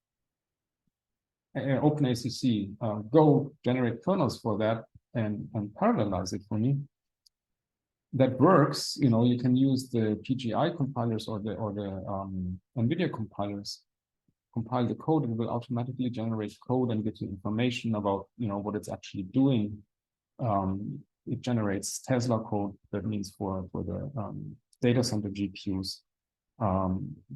OpenACC, go generate kernels for that and parallelize it for me, that works. You can use the PGI compilers or the NVIDIA compilers, compile the code, and it will automatically generate code and give you information about, what it's actually doing. It generates Tesla code, that means for the data center GPUs.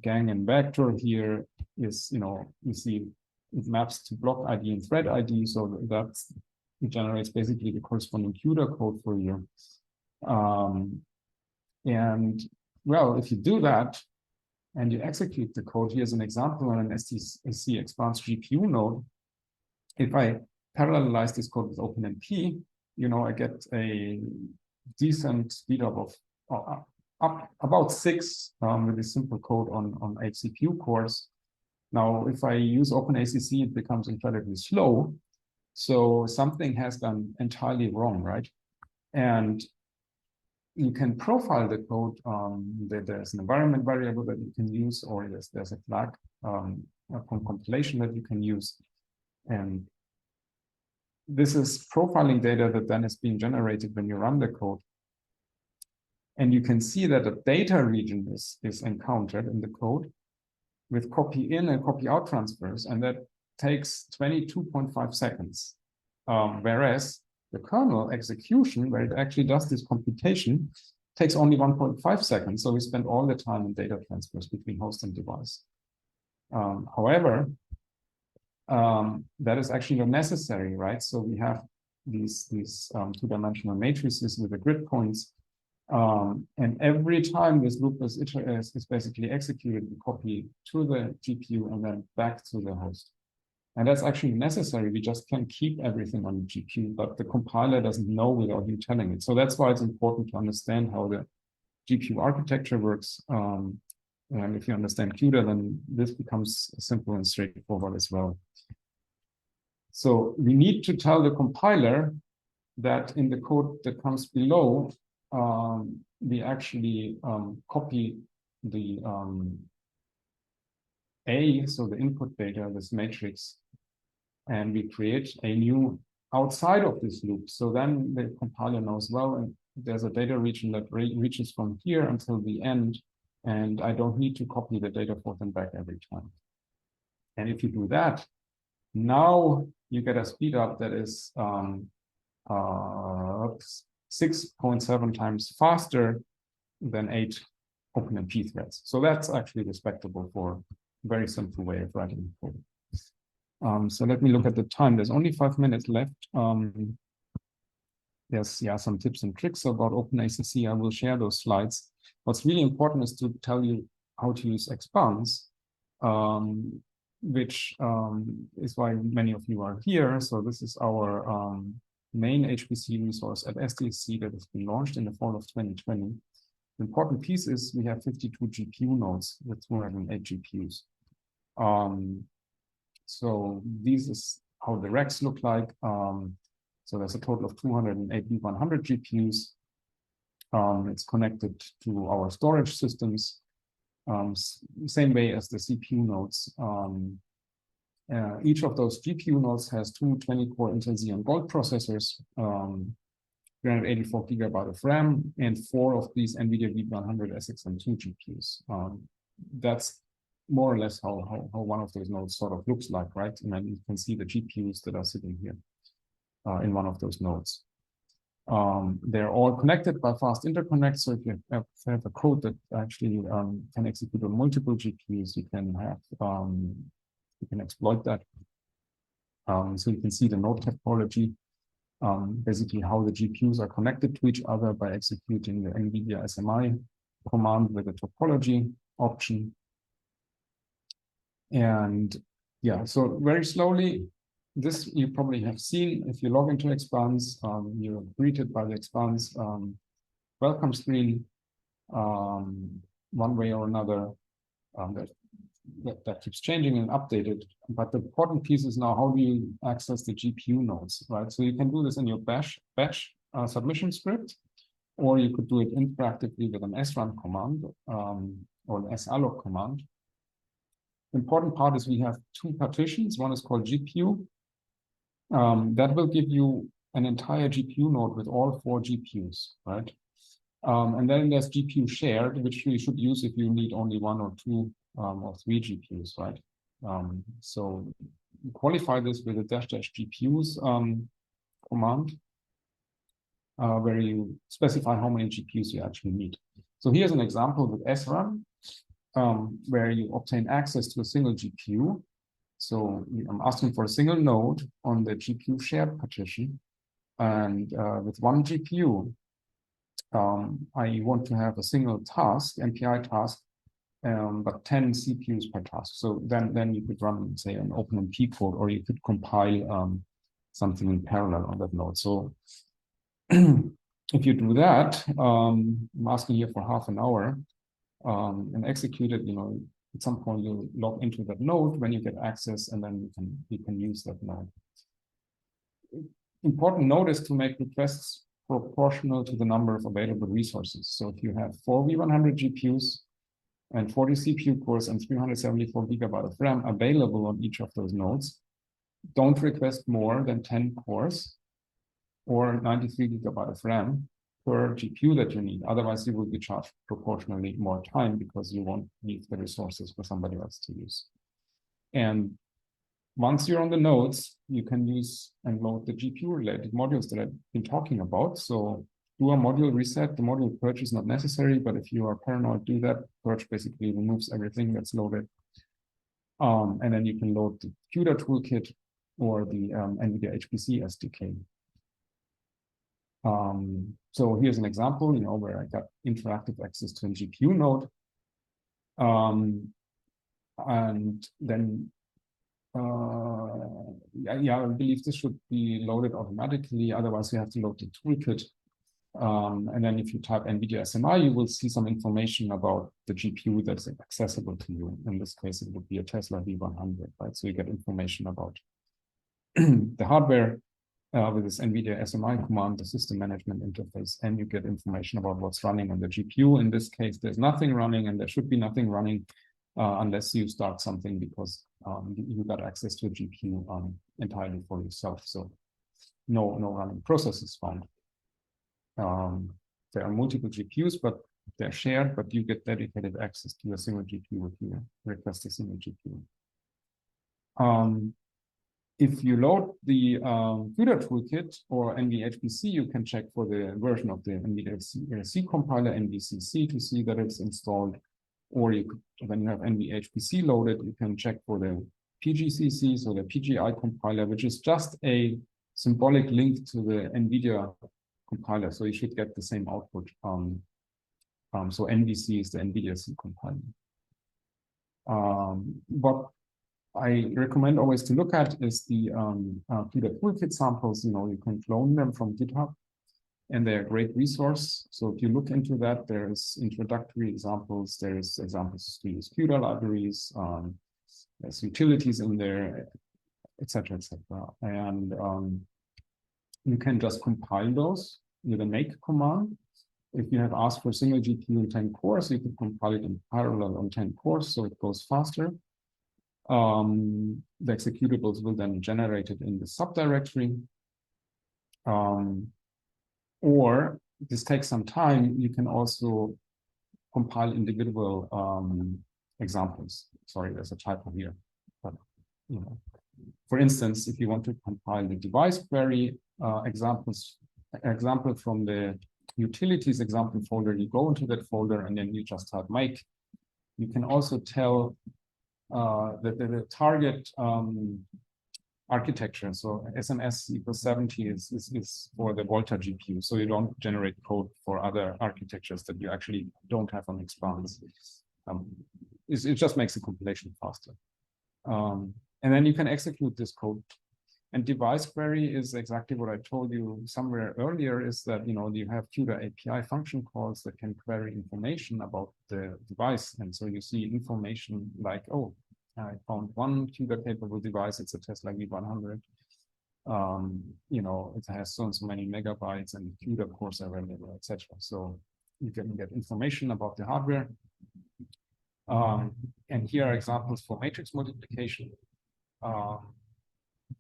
Gang and vector here is, you see it maps to block ID and thread ID, so it generates basically the corresponding CUDA code for you. And well, if you do that and you execute the code, here's an example on an SDSC Expanse GPU node. If I parallelize this code with OpenMP, I get a decent speed up of about 6 with this simple code on 8 CPU cores. Now, if I use OpenACC, it becomes incredibly slow. So something has gone entirely wrong, right? And you can profile the code. There's an environment variable that you can use, or there's a flag from compilation that you can use. And this is profiling data that then is being generated when you run the code. And you can see that a data region is encountered in the code with copy in and copy out transfers, and that takes 22.5 seconds. Whereas the kernel execution, where it actually does this computation, takes only 1.5 seconds. So we spend all the time in data transfers between host and device. However, that is actually not necessary, right? So we have these two-dimensional matrices with the grid points. And every time this loop is basically executed, we copy to the GPU and then back to the host. And that's actually necessary. We just can't keep everything on the GPU, but the compiler doesn't know without you telling it. So that's why it's important to understand how the GPU architecture works. And if you understand CUDA, then this becomes simple and straightforward as well. So we need to tell the compiler that in the code that comes below, we actually copy the A, so the input data, this matrix, and we create a new outside of this loop. So then the compiler knows, well, and there's a data region that reaches from here until the end, and I don't need to copy the data forth and back every time. And if you do that, now you get a speed up that is 6.7 times faster than 8 OpenMP threads. So that's actually respectable for a very simple way of writing code. So let me look at the time. There's only 5 minutes left. There's some tips and tricks about OpenACC. I will share those slides. What's really important is to tell you how to use Expanse, which is why many of you are here. So this is our main HPC resource at SDSC that has been launched in the fall of 2020. The important piece is we have 52 GPU nodes with 208 GPUs. So this is how the racks look like. So there's a total of 208 V100 GPUs. It's connected to our storage systems, same way as the CPU nodes. Each of those GPU nodes has two 20-core Intel Xeon Gold processors, 384 GB of RAM, and 4 of these NVIDIA V100 SXM2 GPUs. That's more or less how one of those nodes sort of looks like, right? And then you can see the GPUs that are sitting here in one of those nodes. They're all connected by fast interconnect. So if you have a code that actually can execute on multiple GPUs, you can have you can exploit that. So you can see the node topology, basically how the GPUs are connected to each other by executing the NVIDIA SMI command with the topology option. And yeah, so very slowly, this you probably have seen. If you log into Expanse, you're greeted by the Expanse welcome screen one way or another. That keeps changing and updated. But the important piece is now, how do you access the GPU nodes, right? So you can do this in your batch submission script, or you could do it interactively with an srun command or an salloc command. The important part is we have two partitions. One is called GPU. That will give you an entire GPU node with all 4 GPUs, right? And then there's GPU shared, which you should use if you need only 1 or 2 or 3 GPUs, right? So you qualify this with a --GPUs command, where you specify how many GPUs you actually need. So here's an example with srun, where you obtain access to a single GPU. So I'm asking for a single node on the GPU shared partition. And with 1 GPU, I want to have a single task, MPI task, but 10 CPUs per task. So then you could run, say, an OpenACC code, or you could compile something in parallel on that node. So if you do that, I'm asking here for half an hour and execute it, at some point you log into that node when you get access, and then you can use that node. Important note is to make requests proportional to the number of available resources. So if you have 4 V100 GPUs and 40 CPU cores and 374 GB of RAM available on each of those nodes, don't request more than 10 cores or 93 GB of RAM per GPU that you need. Otherwise, you will be charged proportionally more time because you won't leave the resources for somebody else to use. And once you're on the nodes, you can use and load the GPU-related modules that I've been talking about. So do a module reset. The module purge is not necessary, but if you are paranoid, do that. Purge basically removes everything that's loaded. And then you can load the CUDA toolkit or the NVIDIA HPC SDK. So here's an example, where I got interactive access to a GPU node. And then I believe this should be loaded automatically. Otherwise, you have to load the toolkit. And then if you type NVIDIA SMI, you will see some information about the GPU that's accessible to you. In this case, it would be a Tesla V100, right? So you get information about the hardware with this NVIDIA SMI command, the system management interface, and you get information about what's running on the GPU. In this case, there's nothing running, and there should be nothing running unless you start something, because you got access to a GPU entirely for yourself. So no running processes found. There are multiple GPUs, but they're shared, but you get dedicated access to a single GPU if you request a single GPU. If you load the CUDA toolkit or NVHPC, you can check for the version of the NVIDIA compiler, NVCC, to see that it's installed. Or you could, when you have NVHPC loaded, you can check for the PGCC, so the PGI compiler, which is just a symbolic link to the NVIDIA compiler. So you should get the same output. So NVC is the NVIDIA C compiler. What I recommend always to look at is the CUDA toolkit samples. You can clone them from GitHub, and they're a great resource. So if you look into that, there's introductory examples, there's examples to use CUDA libraries, there's utilities in there, etc., etc. And you can just compile those with a make command. If you have asked for a single GPU and 10 cores, you can compile it in parallel on 10 cores, so it goes faster. The executables will then be generated in the subdirectory. Or this takes some time, you can also compile individual examples. Sorry, there's a typo here. But, for instance, if you want to compile the device query example from the utilities example folder, you go into that folder and then you just type make. You can also tell that the target architecture. So SMS equals 70 is for the Volta GPU. So you don't generate code for other architectures that you actually don't have on Expanse. It just makes the compilation faster. And then you can execute this code. And device query is exactly what I told you somewhere earlier, is that, you have CUDA API function calls that can query information about the device. And so you see information like, oh, I found one CUDA capable device, it's a Tesla V100. It has so and so many megabytes and CUDA cores available, etc. So you can get information about the hardware. And here are examples for matrix multiplication.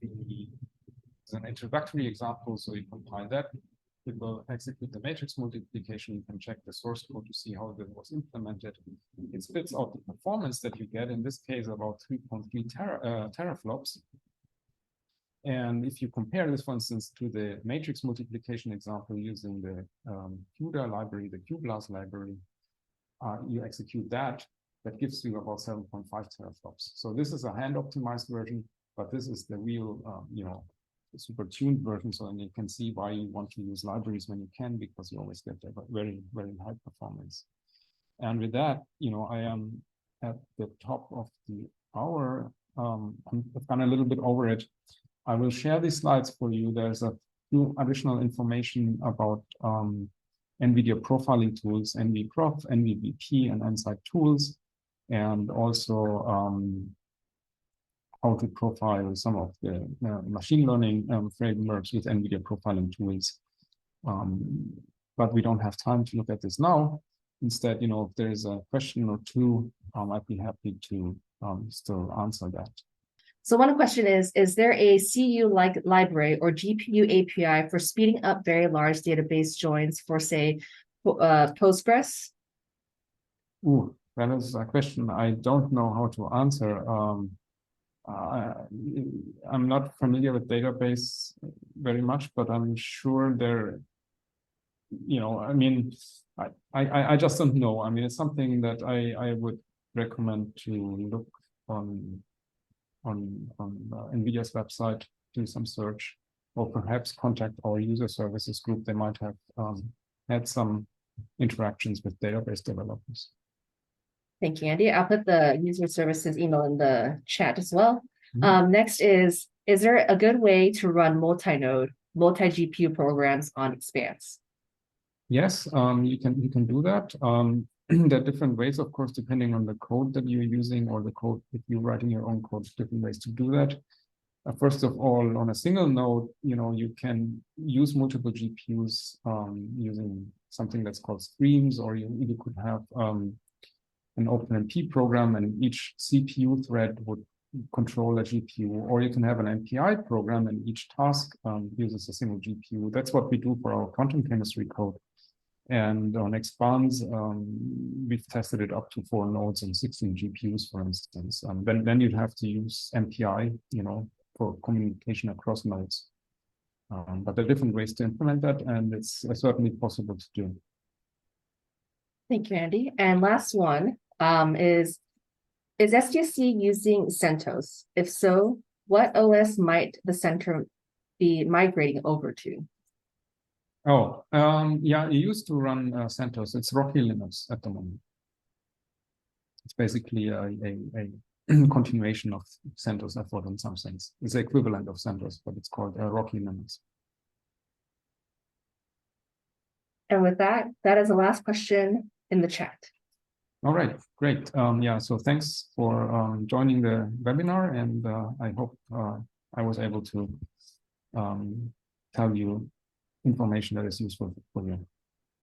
It's an introductory example, so you compile that. It will execute the matrix multiplication. You can check the source code to see how that was implemented. It spits out the performance that you get, in this case, about 3.3 teraflops. And if you compare this, for instance, to the matrix multiplication example using the CUDA library, the QBLAS library, you execute that gives you about 7.5 teraflops. So this is a hand-optimized version, but this is the real, super tuned version. So then you can see why you want to use libraries when you can, because you always get a very, very high performance. And with that, I am at the top of the hour. I've gone a little bit over it. I will share these slides for you. There's a few additional information about NVIDIA profiling tools, NVProf, NVBP, and Nsight tools, and also how to profile some of the machine learning frameworks with NVIDIA profiling tools. But we don't have time to look at this now. Instead, if there's a question or two, I'd be happy to still answer that. So one question is there a CU-like library or GPU API for speeding up very large database joins for, say, Postgres? Ooh, that is a question I don't know how to answer. I'm not familiar with database very much, but I'm sure there, I just don't know. I mean, it's something that I would recommend to look on NVIDIA's website, do some search, or perhaps contact our user services group. They might have had some interactions with database developers. Thank you, Andy. I'll put the user services email in the chat as well. Next is there a good way to run multi-node, multi-GPU programs on Expanse? Yes, you can do that. There are different ways, of course, depending on the code that you're using, or the code, if you're writing your own code, different ways to do that. First of all, on a single node, you can use multiple GPUs using something that's called streams, or you could have an OpenMP program, and each CPU thread would control a GPU, or you can have an MPI program, and each task uses a single GPU. That's what we do for our quantum chemistry code. And on Expanse, we've tested it up to 4 nodes and 16 GPUs, for instance. Then you'd have to use MPI, for communication across nodes. But there are different ways to implement that, and it's certainly possible to do. Thank you, Andy. And last one is SDSC using CentOS? If so, what OS might the center be migrating over to? Oh, yeah, you used to run CentOS. It's Rocky Linux at the moment. It's basically a continuation of CentOS effort in some sense. It's the equivalent of CentOS, but it's called Rocky Linux. And with that, that is the last question in the chat. All right, great. Yeah, so thanks for joining the webinar, and I hope I was able to tell you information that is useful for you.